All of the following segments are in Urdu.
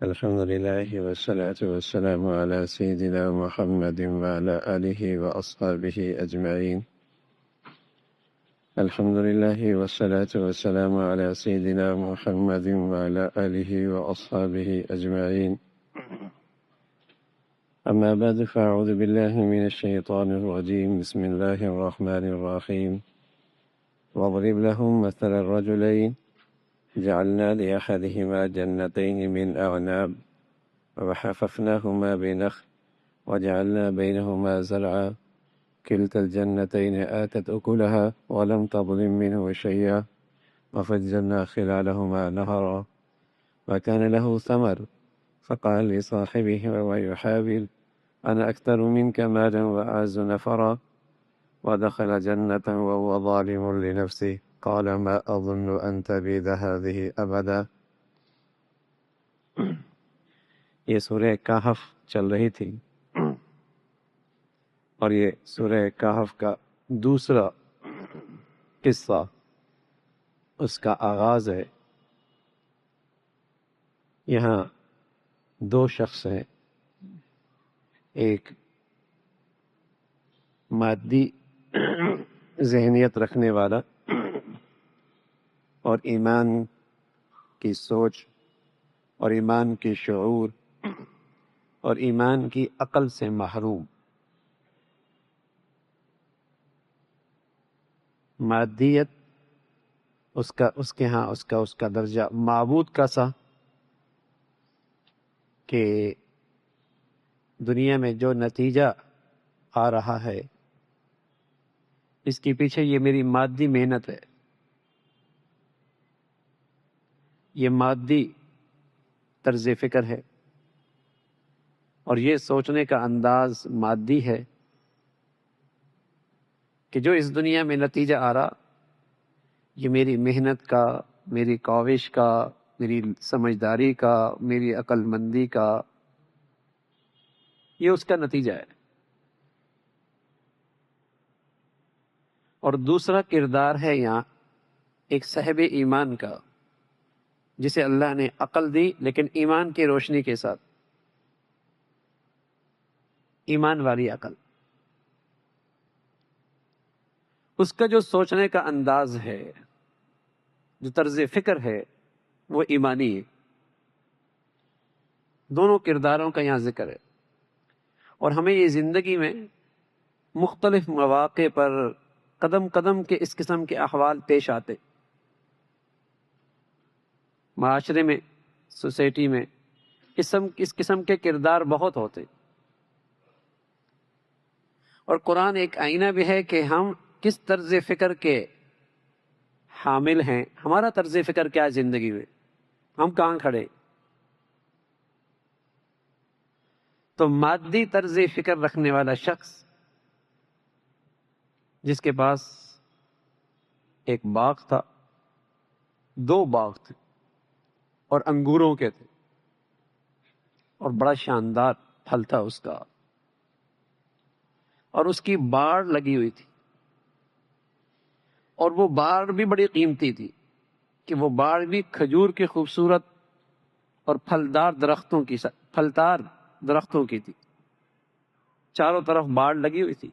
الحمد لله والصلاة والسلام على سيدنا محمد وعلى آله وأصحابه أجمعين. الحمد لله والصلاة والسلام على سيدنا محمد وعلى آله وأصحابه أجمعين. أما بعد، فأعوذ بالله من الشيطان الرجيم. بسم الله الرحمن الرحيم. واضرب لهم مثل الرجلين جعلنا لأحدهما جنتين من أعناب وحففناهما بنخل وجعلنا بينهما زرعا كلتا الجنتين آتت أكلها ولم تظلم منه شيئا وفجرنا خلالهما نهرا وكان له ثمر فقال لصاحبه وهو يحاول أنا أكثر منك مالا وأعز نفرا ودخل جنته وهو ظالم لنفسه قال ما أظن أن تبيد هذه أبدا. یہ سورہ کہف چل رہی تھی اور یہ سورہ کہف کا دوسرا قصہ اس کا آغاز ہے. یہاں دو شخص ہیں، ایک مادی ذہنیت رکھنے والا اور ایمان کی سوچ اور ایمان کی شعور اور ایمان کی عقل سے محروم. مادیت اس کے ہاں اس کا درجہ معبود کا سا کہ دنیا میں جو نتیجہ آ رہا ہے اس کے پیچھے یہ میری مادی محنت ہے، یہ مادی طرز فکر ہے اور یہ سوچنے کا انداز مادی ہے کہ جو اس دنیا میں نتیجہ آ رہا یہ میری محنت کا، میری کاوش کا، میری سمجھداری کا، میری عقل مندی کا، یہ اس کا نتیجہ ہے. اور دوسرا کردار ہے یہاں ایک صاحب ایمان کا جسے اللہ نے عقل دی لیکن ایمان کی روشنی کے ساتھ، ایمان والی عقل. اس کا جو سوچنے کا انداز ہے، جو طرز فکر ہے، وہ ایمانی ہے. دونوں کرداروں کا یہاں ذکر ہے اور ہمیں یہ زندگی میں مختلف مواقع پر قدم قدم کے اس قسم کے احوال پیش آتے. معاشرے میں، سوسائٹی میں اس قسم کے کردار بہت ہوتے اور قرآن ایک آئینہ بھی ہے کہ ہم کس طرز فکر کے حامل ہیں، ہمارا طرز فکر کیا ہے زندگی میں، ہم کہاں کھڑے. تو مادی طرز فکر رکھنے والا شخص جس کے پاس ایک باغ تھا، دو باغ تھے اور انگوروں کے تھے اور بڑا شاندار پھل تھا اس کا، اور اس کی باڑ لگی ہوئی تھی اور وہ باڑ بھی بڑی قیمتی تھی کہ وہ باڑ بھی کھجور کے خوبصورت اور پھلدار درختوں کی تھی. چاروں طرف باڑ لگی ہوئی تھی،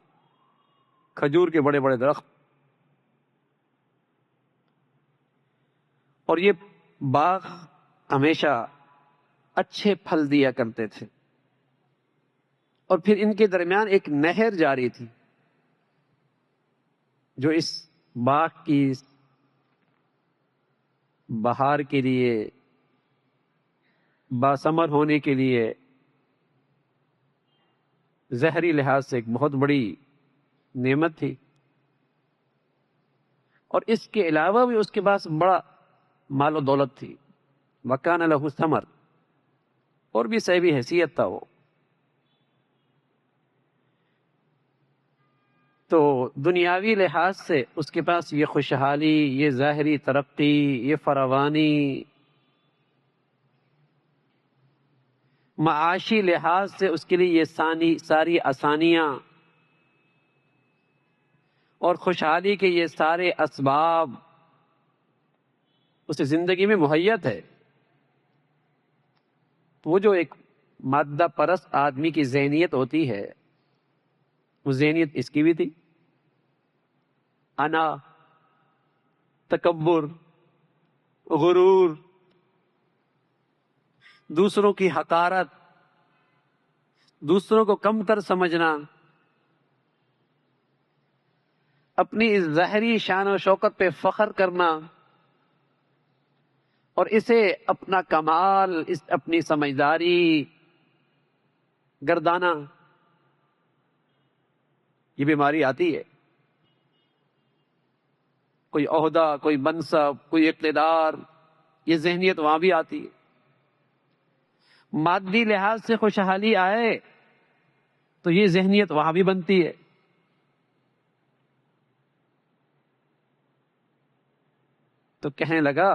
کھجور کے بڑے بڑے درخت، اور یہ باغ ہمیشہ اچھے پھل دیا کرتے تھے. اور پھر ان کے درمیان ایک نہر جاری تھی جو اس باغ کی بہار کے لیے، باثمر ہونے کے لیے ظاہری لحاظ سے ایک بہت بڑی نعمت تھی. اور اس کے علاوہ بھی اس کے پاس بڑا مال و دولت تھی. وَكَانَ لَهُ ثَمَرٌ، اور بھی صاحبی حیثیت تھا وہ. تو دنیاوی لحاظ سے اس کے پاس یہ خوشحالی، یہ ظاہری ترقی، یہ فراوانی، معاشی لحاظ سے اس کے لیے یہ ساری آسانیاں اور خوشحالی کے یہ سارے اسباب اسے زندگی میں مہیت ہے. وہ جو ایک مادہ پرست آدمی کی ذہنیت ہوتی ہے، وہ ذہنیت اس کی بھی تھی، انا، تکبر، غرور، دوسروں کی حقارت، دوسروں کو کم تر سمجھنا، اپنی اس ظاہری شان و شوکت پہ فخر کرنا، اور اسے اپنا کمال، اپنی سمجھداری گردانا، یہ بیماری آتی ہے۔ کوئی عہدہ، کوئی منصب، کوئی اقتدار، یہ ذہنیت وہاں بھی آتی ہے۔ مادی لحاظ سے خوشحالی آئے تو یہ ذہنیت وہاں بھی بنتی ہے۔ تو کہنے لگا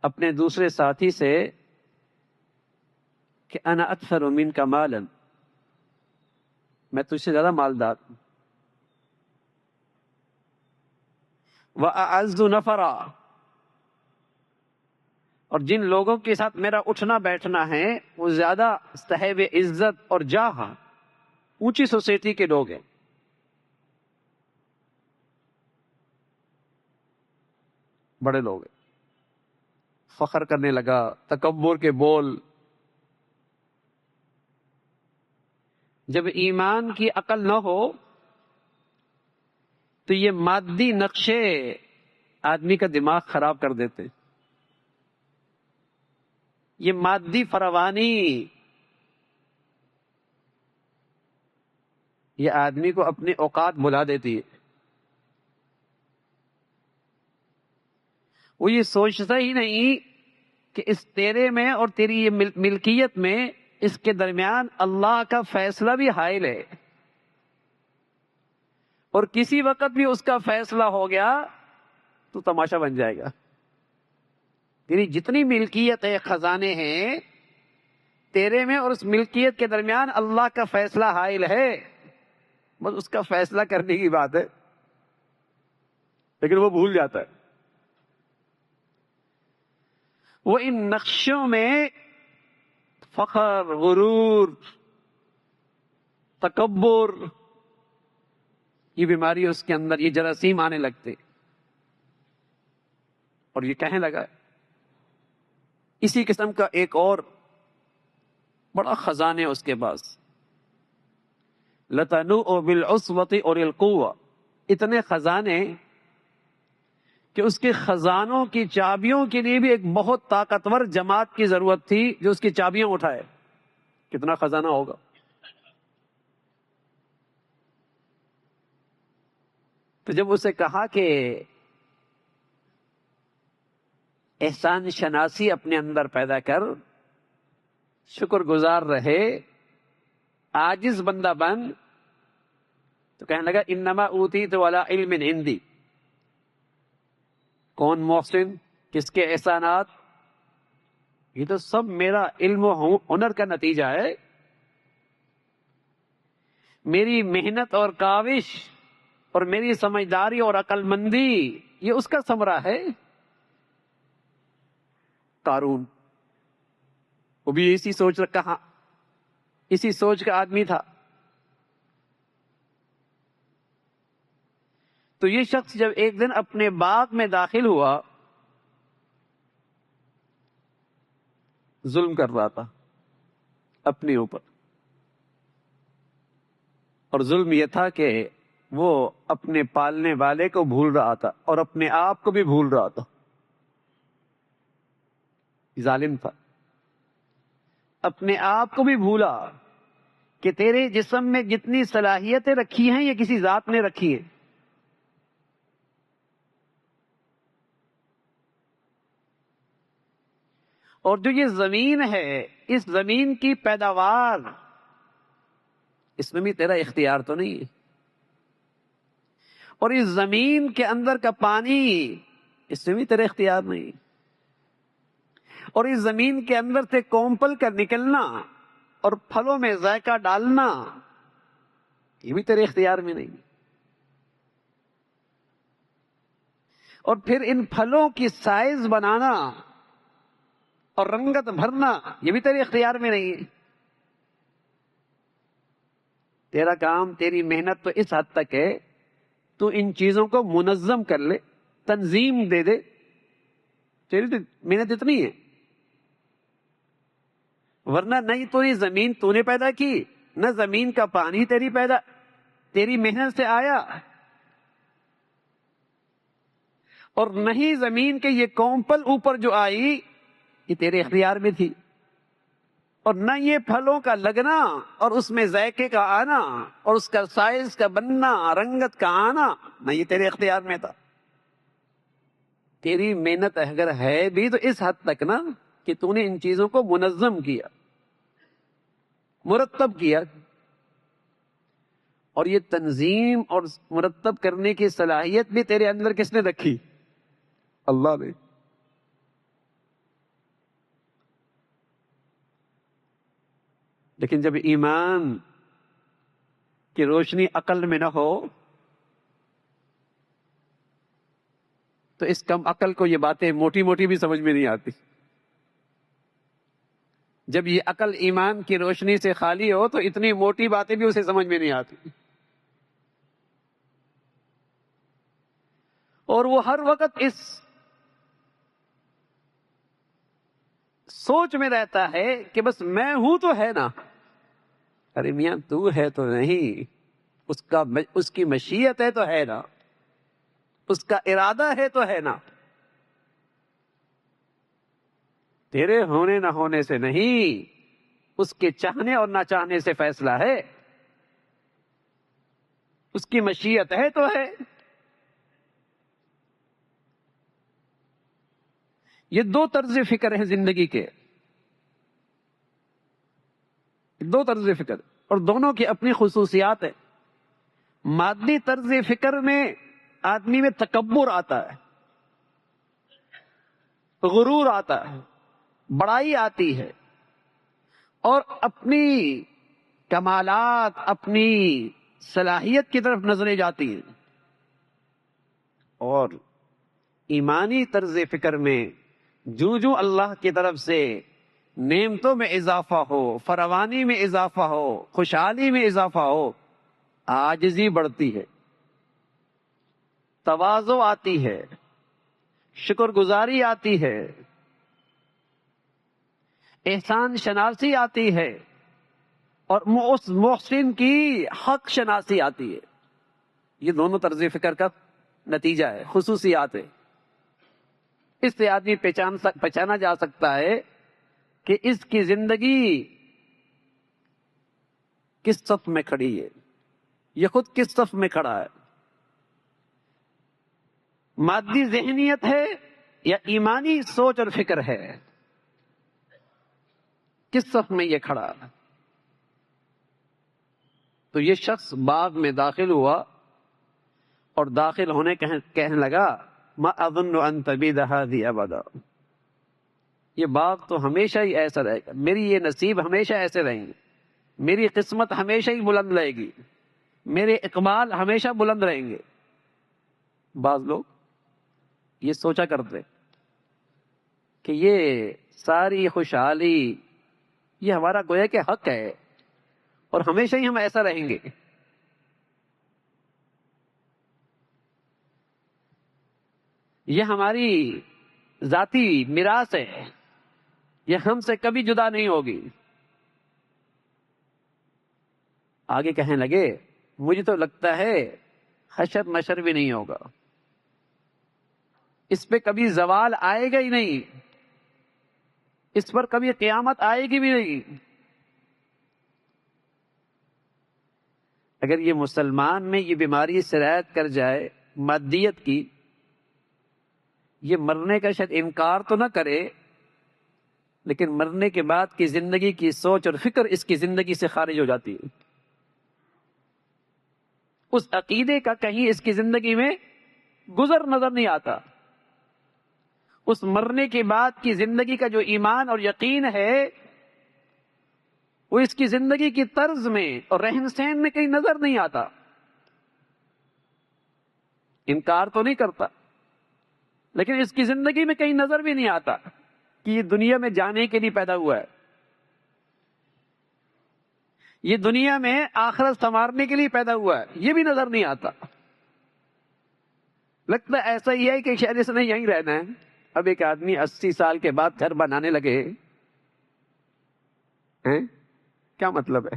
اپنے دوسرے ساتھی سے کہ انا اکثر منک مالا، میں تجھ سے زیادہ مالدار ہوں، واعز نفرا، اور جن لوگوں کے ساتھ میرا اٹھنا بیٹھنا ہے وہ زیادہ صاحب عزت اور جاہ، اونچی سوسائٹی کے لوگ ہیں۔ بڑے لوگ ہیں۔ فخر کرنے لگا، تکبر کے بول۔ جب ایمان کی عقل نہ ہو تو یہ مادی نقشے آدمی کا دماغ خراب کر دیتے، یہ مادی فراوانی یہ آدمی کو اپنے اوقات بھلا دیتی ہے۔ وہ یہ سوچتا ہی نہیں کہ اس تیرے میں اور تیری یہ ملکیت میں، اس کے درمیان اللہ کا فیصلہ بھی حائل ہے، اور کسی وقت بھی اس کا فیصلہ ہو گیا تو تماشا بن جائے گا۔ تیری جتنی ملکیت ہے، خزانے ہیں تیرے میں، اور اس ملکیت کے درمیان اللہ کا فیصلہ حائل ہے، بس اس کا فیصلہ کرنے کی بات ہے، لیکن وہ بھول جاتا ہے۔ وہ ان نقشوں میں فخر، غرور، تکبر، یہ بیماری اس کے اندر، یہ جراثیم آنے لگتے، اور یہ کہنے لگا اسی قسم کا ایک اور بڑا خزانے اس کے پاس، لَتَنُوءُ بِالْعُصْبَةِ أُولِي الْقُوَّةِ، اتنے خزانے کہ اس کے خزانوں کی چابیوں کے لیے بھی ایک بہت طاقتور جماعت کی ضرورت تھی جو اس کی چابیاں اٹھائے۔ کتنا خزانہ ہوگا۔ تو جب اسے کہا کہ احسان شناسی اپنے اندر پیدا کر، شکر گزار رہے، عاجز بندہ بن، تو کہنے لگا انما اوتیت علی علم عندی۔ کون محسن، کس کے احسانات؟ یہ تو سب میرا علم و ہنر کا نتیجہ ہے، میری محنت اور کاوش اور میری سمجھداری اور عقل مندی، یہ اس کا ثمرہ ہے۔ قارون وہ بھی اسی سوچ رکھا، اسی سوچ کا آدمی تھا۔ تو یہ شخص جب ایک دن اپنے باغ میں داخل ہوا، ظلم کر رہا تھا اپنے اوپر، اور ظلم یہ تھا کہ وہ اپنے پالنے والے کو بھول رہا تھا اور اپنے آپ کو بھی بھول رہا تھا۔ ظالم تھا، اپنے آپ کو بھی بھولا کہ تیرے جسم میں جتنی صلاحیتیں رکھی ہیں یہ کسی ذات نے رکھی ہیں۔ اور جو یہ زمین ہے، اس زمین کی پیداوار، اس میں بھی تیرا اختیار تو نہیں ہے، اور اس زمین کے اندر کا پانی، اس میں بھی تیرا اختیار نہیں، اور اس زمین کے اندر سے کونپل کر نکلنا اور پھلوں میں ذائقہ ڈالنا، یہ بھی تیرے اختیار میں نہیں، اور پھر ان پھلوں کی سائز بنانا اور رنگت بھرنا یہ بھی تیرے اختیار میں نہیں ہے. تیرا کام، تیری محنت تو اس حد تک ہے تو ان چیزوں کو منظم کر لے، تنظیم دے دے. تیری تو محنت اتنی ہے. ورنہ نہیں تو یہ زمین تو نے پیدا کی، نہ زمین کا پانی تیری محنت سے آیا، اور نہیں زمین کے یہ کونپل اوپر جو آئی یہ تیرے اختیار میں تھی، اور نہ یہ پھلوں کا لگنا اور اس میں ذائقے کا آنا اور اس کا سائز کا بننا، رنگت کا آنا، نہ یہ تیرے اختیار میں تھا. تیری محنت اگر ہے بھی تو اس حد تک نا کہ تو نے ان چیزوں کو منظم کیا، مرتب کیا. اور یہ تنظیم اور مرتب کرنے کی صلاحیت بھی تیرے اندر کس نے رکھی؟ اللہ نے. لیکن جب ایمان کی روشنی عقل میں نہ ہو تو اس کم عقل کو یہ باتیں موٹی موٹی بھی سمجھ میں نہیں آتی. جب یہ عقل ایمان کی روشنی سے خالی ہو تو اتنی موٹی باتیں بھی اسے سمجھ میں نہیں آتی. اور وہ ہر وقت اس سوچ میں رہتا ہے کہ بس میں ہوں تو ہے نا. ارے میاں تو ہے تو نہیں، اس کی مشیت ہے تو ہے نا، اس کا ارادہ ہے تو ہے نا. تیرے ہونے نہ ہونے سے نہیں، اس کے چاہنے اور نہ چاہنے سے فیصلہ ہے. اس کی مشیت ہے تو ہے. یہ دو طرز فکر ہیں زندگی کے، دو طرز فکر، اور دونوں کی اپنی خصوصیات ہیں. مادی طرز فکر میں آدمی میں تکبر آتا ہے، غرور آتا ہے، بڑائی آتی ہے، اور اپنی کمالات، اپنی صلاحیت کی طرف نظریں جاتی ہیں. اور ایمانی طرز فکر میں جو اللہ کی طرف سے نعمتوں میں اضافہ ہو، فراوانی میں اضافہ ہو، خوشحالی میں اضافہ ہو، عاجزی بڑھتی ہے، تواضع آتی ہے، شکر گزاری آتی ہے، احسان شناسی آتی ہے، اور اس محسن کی حق شناسی آتی ہے. یہ دونوں طرز فکر کا نتیجہ ہے، خصوصیات ہے. اس سے آدمی پہچانا جا سکتا ہے کہ اس کی زندگی کس صف میں کھڑی ہے، یہ خود کس صف میں کھڑا ہے. مادی ذہنیت ہے یا ایمانی سوچ اور فکر ہے، کس صف میں یہ کھڑا ہے. تو یہ شخص باغ میں داخل ہوا اور داخل ہونے کہنے لگا ما اظن ان تبید هذه ابدا. یہ باغ تو ہمیشہ ہی ایسا رہے گا، میری یہ نصیب ہمیشہ ایسے رہیں گے، میری قسمت ہمیشہ ہی بلند رہے گی، میرے اقبال ہمیشہ بلند رہیں گے. بعض لوگ یہ سوچا کرتے کہ یہ ساری خوشحالی یہ ہمارا گویا کہ حق ہے اور ہمیشہ ہی ہم ایسا رہیں گے. یہ ہماری ذاتی میراث ہے، یہ ہم سے کبھی جدا نہیں ہوگی. آگے کہنے لگے مجھے تو لگتا ہے حشر نشر بھی نہیں ہوگا، اس پہ کبھی زوال آئے گا ہی نہیں، اس پر کبھی قیامت آئے گی بھی نہیں. اگر یہ مسلمان میں یہ بیماری سرایت کر جائے مادیت کی، یہ مرنے کا شاید انکار تو نہ کرے، لیکن مرنے کے بعد کی زندگی کی سوچ اور فکر اس کی زندگی سے خارج ہو جاتی ہے. اس عقیدے کا کہیں اس کی زندگی میں گزر نظر نہیں آتا. اس مرنے کے بعد کی زندگی کا جو ایمان اور یقین ہے وہ اس کی زندگی کی طرز میں اور رہن سہن میں کہیں نظر نہیں آتا. انکار تو نہیں کرتا لیکن اس کی زندگی میں کہیں نظر بھی نہیں آتا. کہ یہ دنیا میں جانے کے لیے پیدا ہوا ہے، یہ دنیا میں آخرت سنوارنے کے لیے پیدا ہوا ہے، یہ بھی نظر نہیں آتا. لگتا ایسا ہی ہے کہ شاید اس نے یہیں رہنا ہے. اب ایک آدمی 80 سال کے بعد گھر بنانے لگے ہیں، کیا مطلب ہے؟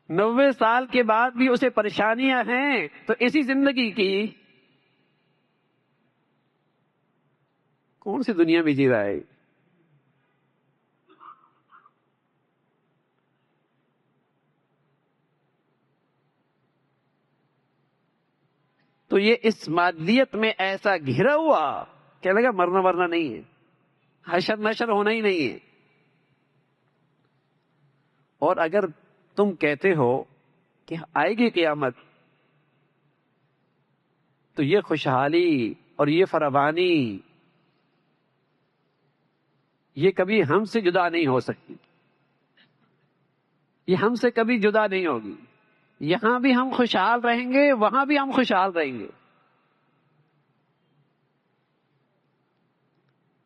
90 سال کے بعد بھی اسے پریشانیاں ہیں تو اسی زندگی کی کون سی دنیا میں جی رہا ہے؟ تو یہ اس مادیت میں ایسا گھرا ہوا کہ لگا مرنا ورنا نہیں ہے، حشر نشر ہونا ہی نہیں ہے. اور اگر تم کہتے ہو کہ آئے گی قیامت تو یہ خوشحالی اور یہ فراوانی یہ کبھی ہم سے جدا نہیں ہو سکتی، یہ ہم سے کبھی جدا نہیں ہوگی. یہاں بھی ہم خوشحال رہیں گے، وہاں بھی ہم خوشحال رہیں گے.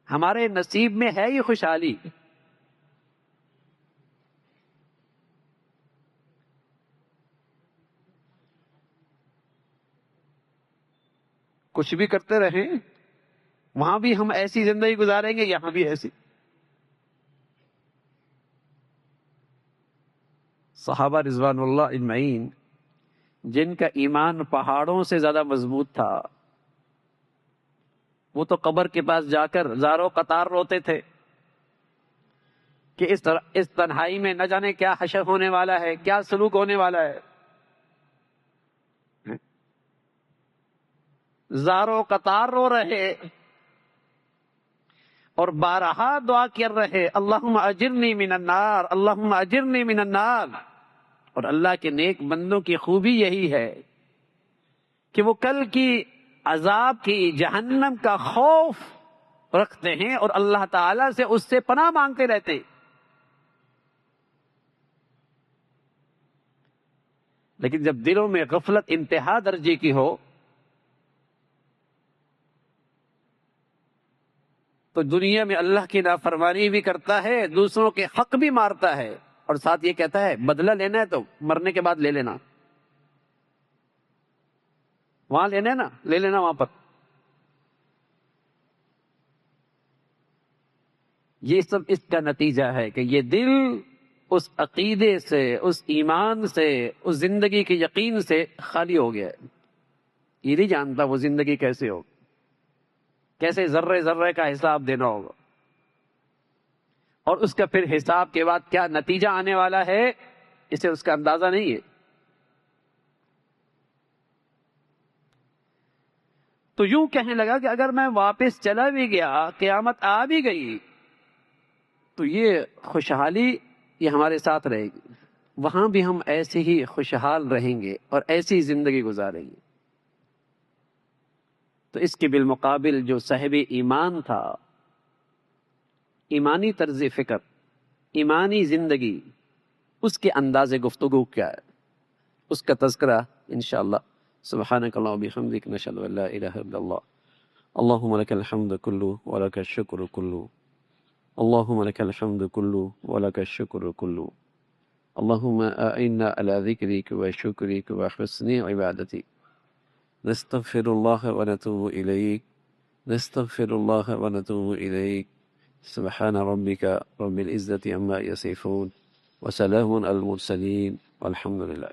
ہمارے نصیب میں ہے یہ خوشحالی. کچھ بھی کرتے رہیں، وہاں بھی ہم ایسی زندگی گزاریں گے، یہاں بھی ایسی. صحابہ رضوان اللہ اجمعین جن کا ایمان پہاڑوں سے زیادہ مضبوط تھا، وہ تو قبر کے پاس جا کر زاروں قطار روتے تھے کہ اس تنہائی میں نہ جانے کیا حشر ہونے والا ہے، کیا سلوک ہونے والا ہے. زاروں قطار رو رہے اور بارہا دعا کر رہے، اللہم اجرنی من النار، اللہم اجرنی من النار. اور اللہ کے نیک بندوں کی خوبی یہی ہے کہ وہ کل کی عذاب کی، جہنم کا خوف رکھتے ہیں اور اللہ تعالی سے اس سے پناہ مانگتے رہتے ہیں. لیکن جب دلوں میں غفلت انتہا درجے کی ہو تو دنیا میں اللہ کی نافرمانی بھی کرتا ہے، دوسروں کے حق بھی مارتا ہے، اور ساتھ یہ کہتا ہے بدلہ لینا ہے تو مرنے کے بعد لے لینا، وہاں لینا ہے نا لے لینا وہاں پر. یہ سب اس کا نتیجہ ہے کہ یہ دل اس عقیدے سے، اس ایمان سے، اس زندگی کے یقین سے خالی ہو گیا ہے. یہ نہیں جانتا وہ زندگی کیسے ہو، کیسے ذرے ذرے کا حساب دینا ہوگا، اور اس کا پھر حساب کے بعد کیا نتیجہ آنے والا ہے اسے اس کا اندازہ نہیں ہے. تو یوں کہنے لگا کہ اگر میں واپس چلا بھی گیا، قیامت آ بھی گئی، تو یہ خوشحالی یہ ہمارے ساتھ رہے گی، وہاں بھی ہم ایسے ہی خوشحال رہیں گے اور ایسی زندگی گزاریں گے. تو اس کے بالمقابل جو صاحب ایمان تھا، ایمانی طرز فکر، ایمانی زندگی، اس کے انداز گفتگو کیا ہے، اس کا تذکرہ انشاءاللہ. سبحانک اللہم وبحمدک، نشہد ان لا الہ الا اللہ، اللہم لک الحمد کلہ ولک الشکر کلہ، اللہم لک الحمد کلہ ولک الشکر کلہ، اللہم اعنا علی ذکرک وشکرک وحسن عبادتک. نستغفر اللہ ونتوب الیک، نستغفر اللہ ونتوب الیک. سبحان ربک رب العزة عما یصفون وسلام علی المرسلین والحمد للہ.